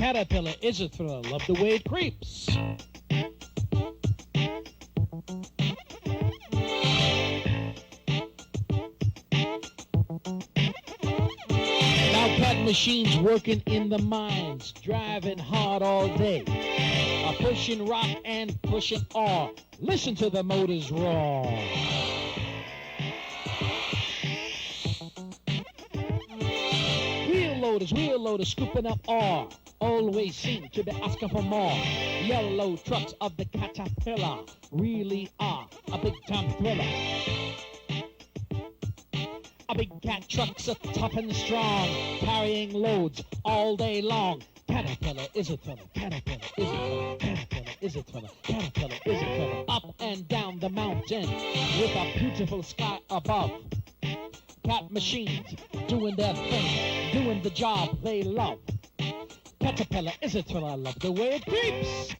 Caterpillar is a thriller, love the way it creeps. Now cat machines working in the mines, driving hard all day, pushing rock and pushing ore. Listen to the motors roar. Wheel loaders scooping up ore, always seem to be asking for more. Yellow trucks of the Caterpillar really are a big time thriller. A big cat trucks are tough and strong, carrying loads all day long. Caterpillar is a thriller, Caterpillar is a thriller, Caterpillar is a thriller, Caterpillar is a thriller. Up and down the mountain with a beautiful sky above. Cat machines doing their thing, doing the job they love. Caterpillar is a thriller, love the way it creeps.